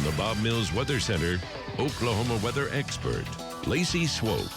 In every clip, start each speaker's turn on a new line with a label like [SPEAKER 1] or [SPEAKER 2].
[SPEAKER 1] the Bob Mills Weather Center, Oklahoma weather expert, Lacey Swope.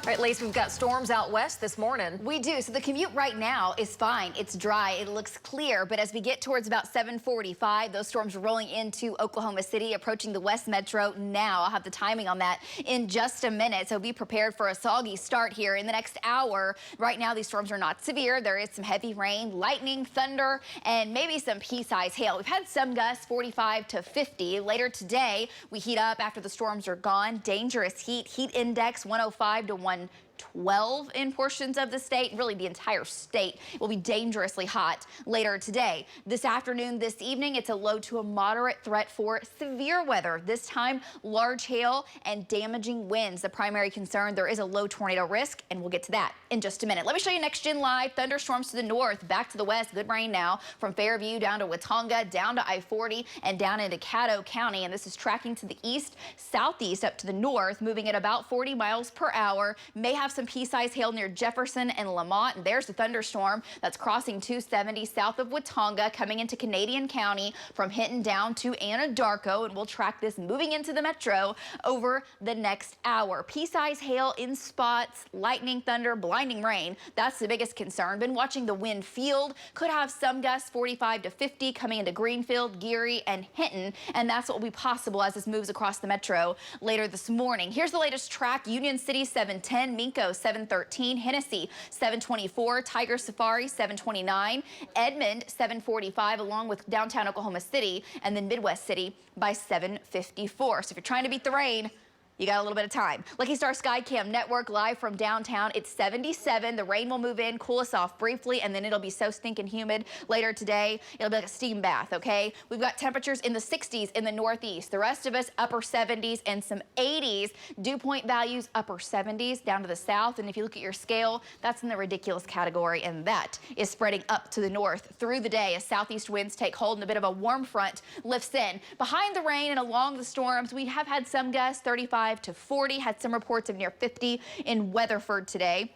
[SPEAKER 2] All right, Lace, we've got storms out west this morning.
[SPEAKER 3] We do. So the commute right now is fine. It's dry. It looks clear. But as we get towards about 7:45, those storms are rolling into Oklahoma City, approaching the West Metro now. I'll have the timing on that in just a minute. So be prepared for a soggy start here in the next hour. Right now, these storms are not severe. There is some heavy rain, lightning, thunder, and maybe some pea-sized hail. We've had some gusts, 45 to 50. Later today, we heat up after the storms are gone. Dangerous heat. Heat index 105 to 112 in portions of the state. Really, the entire state will be dangerously hot later today. This afternoon, this evening, it's a low to a moderate threat for severe weather. This time, large hail and damaging winds. The primary concern, there is a low tornado risk, and we'll get to that in just a minute. Let me show you Next Gen Live. Thunderstorms to the north, back to the west. Good rain now from Fairview down to Watonga, down to I-40, and down into Caddo County. And this is tracking to the east, southeast, up to the north, moving at about 40 miles per hour. May have some pea-sized hail near Jefferson and Lamont. And there's the thunderstorm that's crossing 270 south of Watonga, coming into Canadian County from Hinton down to Anadarko. And we'll track this moving into the metro over the next hour. Pea-sized hail in spots, lightning, thunder, blinding rain. That's the biggest concern. Been watching the wind field. Could have some gusts 45 to 50 coming into Greenfield, Geary, and Hinton. And that's what will be possible as this moves across the metro later this morning. Here's the latest track. Union City 710, Minko 713, Hennessy 724, Tiger Safari 729, Edmond 745, along with downtown Oklahoma City, and then Midwest City by 754. So if you're trying to beat the rain, you got a little bit of time. Lucky Star Skycam Network live from downtown. It's 77. The rain will move in, cool us off briefly, and then it'll be so stinking humid later today. It'll be like a steam bath, okay? We've got temperatures in the 60s in the northeast. The rest of us upper 70s and some 80s. Dew point values upper 70s down to the south. And if you look at your scale, that's in the ridiculous category, and that is spreading up to the north through the day as southeast winds take hold and a bit of a warm front lifts in. Behind the rain and along the storms, we have had some gusts, 35 to 40, had some reports of near 50 in Weatherford today.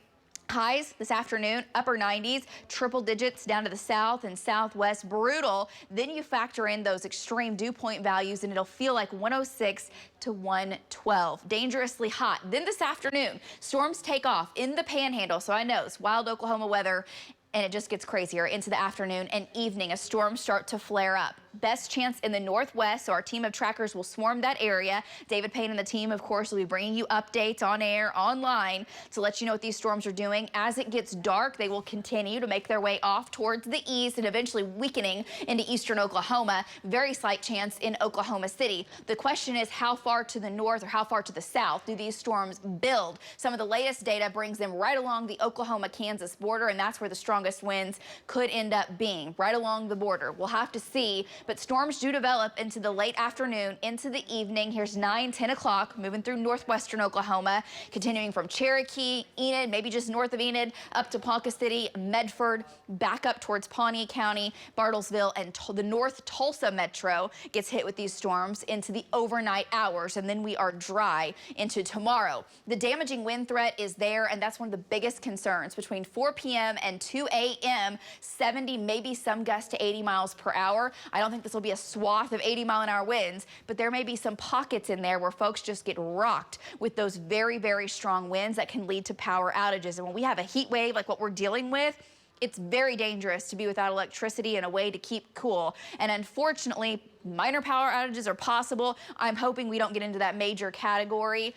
[SPEAKER 3] Highs this afternoon, upper 90s, triple digits down to the south and southwest, brutal. Then you factor in those extreme dew point values and it'll feel like 106 to 112. Dangerously hot. Then this afternoon, storms take off in the panhandle. So I know it's wild Oklahoma weather, and it just gets crazier into the afternoon and evening as storms start to flare up. Best chance in the northwest, so our team of trackers will swarm that area. David Payne and the team, of course, will be bringing you updates on air, online, to let you know what these storms are doing. As it gets dark, they will continue to make their way off towards the east and eventually weakening into eastern Oklahoma. Very slight chance in Oklahoma City. The question is how far to the north or how far to the south do these storms build? Some of the latest data brings them right along the Oklahoma-Kansas border, and that's where the strongest winds could end up being, right along the border. We'll have to see, but storms do develop into the late afternoon, into the evening. Here's 9, 10 o'clock, moving through northwestern Oklahoma, continuing from Cherokee, Enid, maybe just north of Enid, up to Ponca City, Medford, back up towards Pawnee County, Bartlesville, and the North Tulsa metro gets hit with these storms into the overnight hours, and then we are dry into tomorrow. The damaging wind threat is there, and that's one of the biggest concerns. Between 4 p.m. and 2 a.m., 70, maybe some gusts to 80 miles per hour. I don't think this will be a swath of 80-mile-an-hour winds, but there may be some pockets in there where folks just get rocked with those very, very strong winds that can lead to power outages. And when we have a heat wave like what we're dealing with, it's very dangerous to be without electricity and a way to keep cool. And unfortunately, minor power outages are possible. I'm hoping we don't get into that major category,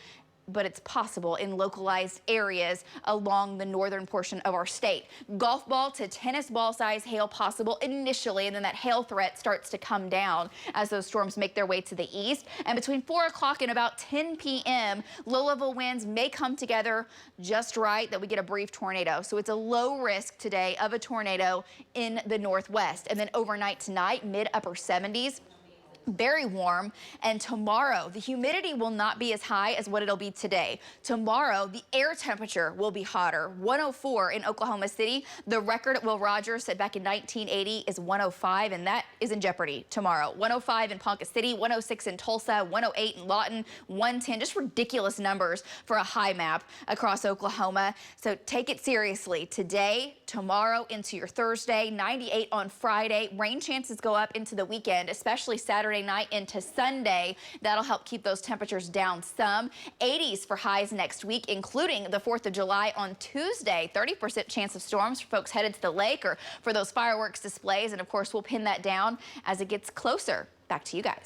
[SPEAKER 3] but it's possible in localized areas along the northern portion of our state. Golf ball to tennis ball size hail possible initially, and then that hail threat starts to come down as those storms make their way to the east. And between 4 o'clock and about 10 p.m., low-level winds may come together just right that we get a brief tornado. So it's a low risk today of a tornado in the northwest. And then overnight tonight, mid-upper 70s. Very warm, and tomorrow the humidity will not be as high as what it'll be today. Tomorrow the air temperature will be hotter. 104 in Oklahoma City. The record Will Rogers set back in 1980 is 105, and that is in jeopardy tomorrow. 105 in Ponca City, 106 in Tulsa, 108 in Lawton, 110. Just ridiculous numbers for a high map across Oklahoma. So take it seriously today, tomorrow into your Thursday. 98 on Friday. Rain chances go up into the weekend, especially Saturday Saturday night into Sunday. That'll help keep those temperatures down some. 80s for highs next week, including the 4th of July on Tuesday. 30% chance of storms for folks headed to the lake or for those fireworks displays. And of course, we'll pin that down as it gets closer. Back to you guys.